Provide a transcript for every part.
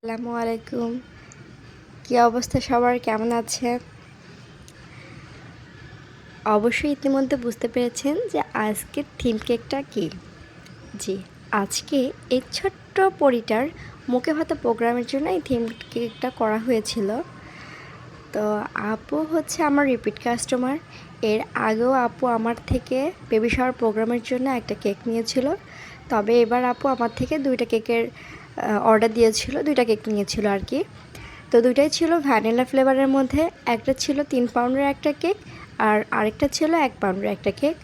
আসসালামু আলাইকুম। কী অবস্থা সবার, কেমন আছেন? অবশ্যই ইতিমধ্যে বুঝতে পেরেছেন যে আজকের থিম কেকটা কী। জি, আজকে এই ছোট্ট পরিটার মুখে ভাতে প্রোগ্রামের জন্য এই থিম কেকটা করা হয়েছিল। তো আপু হচ্ছে আমার রিপিট কাস্টমার। এর আগেও আপু আমার থেকে বেবি শাওয়ার প্রোগ্রামের জন্য একটা কেক নিয়েছিল। তবে এবার আপু আমার থেকে 2টা কেকের অর্ডার দিয়েছিল, 2টা কেক নিয়েছিল আর কি। তো দুটাই ছিল ভ্যানিলা ফ্লেভারের মধ্যে। একটা ছিল 3 পাউন্ডের একটা কেক, আর আরেকটা ছিল 1 পাউন্ডের একটা কেক।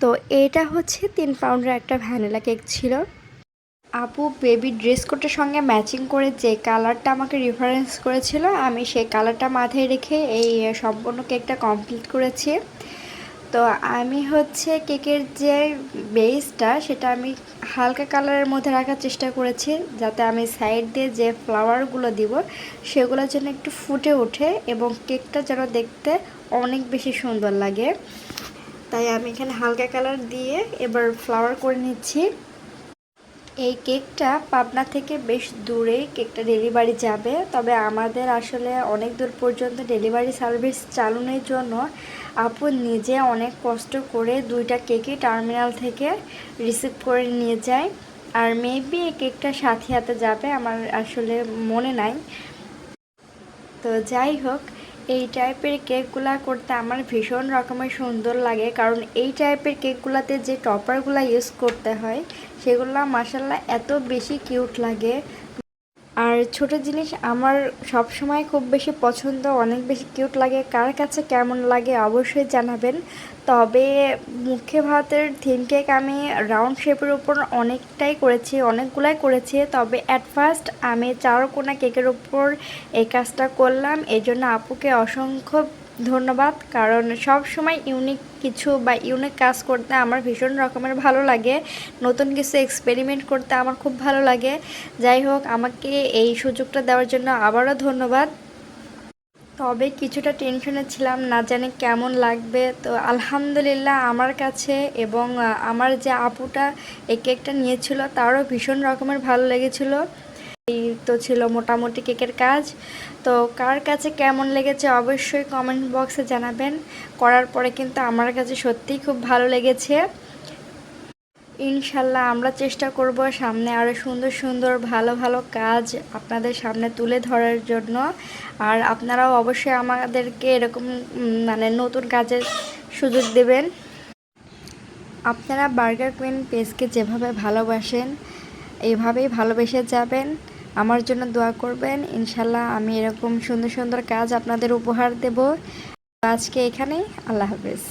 তো এটা হচ্ছে 3 পাউন্ডের একটা ভ্যানিলা কেক ছিল। আপু বেবি ড্রেস কোডের সঙ্গে ম্যাচিং করে যে কালারটা আমাকে রেফারেন্স করেছিল, আমি সেই কালারটা মাথায় রেখে এই সম্পূর্ণ কেকটা কমপ্লিট করেছি। তো আমি হচ্ছে কেকের যে বেসটা সেটা আমি হালকা কালারের মধ্যে রাখার চেষ্টা করেছি, যাতে আমি সাইড দিয়ে যে ফ্লাওয়ারগুলো দিব সেগুলো যেন একটু ফুটে ওঠে এবং কেকটা যেন দেখতে অনেক বেশি সুন্দর লাগে। তাই আমি এখানে হালকা কালার দিয়ে এবার ফ্লাওয়ার করে নিচ্ছি। এই কেকটা পাবনা থেকে বেশ দূরেই কেকটা ডেলিভারি যাবে, তবে আমাদের আসলে অনেক দূর পর্যন্ত ডেলিভারি সার্ভিস চালানোর জন্য আপু নিজে অনেক কষ্ট করে 2টা কেকই টার্মিনাল থেকে রিসিভ করে নিয়ে যায়। আর মেবি এই কেকটা সাথিয়াতে যাবে, আমার আসলে মনে নাই। তো যাই হোক, এই টাইপের কেকগুলা করতে আমার ভীষণ রকমের সুন্দর লাগে, কারণ এই টাইপের কেকগুলাতে যে টপারগুলা ইউজ করতে হয় সেগুলো মাশাআল্লাহ এত বেশি কিউট লাগে। আর ছোট জিনিস আমার সব সময় খুব বেশি পছন্দ, অনেক বেশি কিউট লাগে। কার কাছে কেমন লাগে অবশ্যই জানাবেন। তবে মুখে ভাতের থিম কেক আমি রাউন্ড শেপের উপর অনেকগুলাই করেছি। তবে অ্যাট ফার্স্ট আমি 4 কোনা কেকের উপর এই কাজটা করলাম। এই জন্য আপুকে অসংখ্য ধন্যবাদ, কারণ সব সময় ইউনিক কিছু বা ইউনিক কাজ করতে আমার ভীষণ রকমের ভালো লাগে। নতুন কিছু এক্সপেরিমেন্ট করতে আমার খুব ভালো লাগে। যাই হোক, আমাকে এই সুযোগটা দেওয়ার জন্য আবারও ধন্যবাদ। তবে কিছুটা টেনশনে ছিলাম, না জানি কেমন লাগবে। তো আলহামদুলিল্লাহ আমার কাছে এবং আমার যে আপুটা এই কেকটা নিয়েছিল তারও ভীষণ রকমের ভালো লেগেছিল। এই তো ছিল মোটামুটি কেকের কাজ। তো কার কাছে কেমন লেগেছে অবশ্যই কমেন্ট বক্সে জানাবেন। করার পরে কিন্তু আমার কাছে সত্যিই খুব ভালো লেগেছে। ইনশাল্লাহ আমরা চেষ্টা করব সামনে আরও সুন্দর সুন্দর ভালো ভালো কাজ আপনাদের সামনে তুলে ধরার জন্য। আর আপনারাও অবশ্যই আমাদেরকে এরকম নতুন কাজের সুযোগ দেবেন। আপনারা বার্গার কুইন পেজকে যেভাবে ভালোবাসেন এইভাবেই ভালোবেসে যাবেন। আমার জন্য দোয়া করবেন, ইনশাল্লাহ আমি এরকম সুন্দর সুন্দর কাজ আপনাদের উপহার দেব। আজকে এখানেই, আল্লাহ হাফেজ।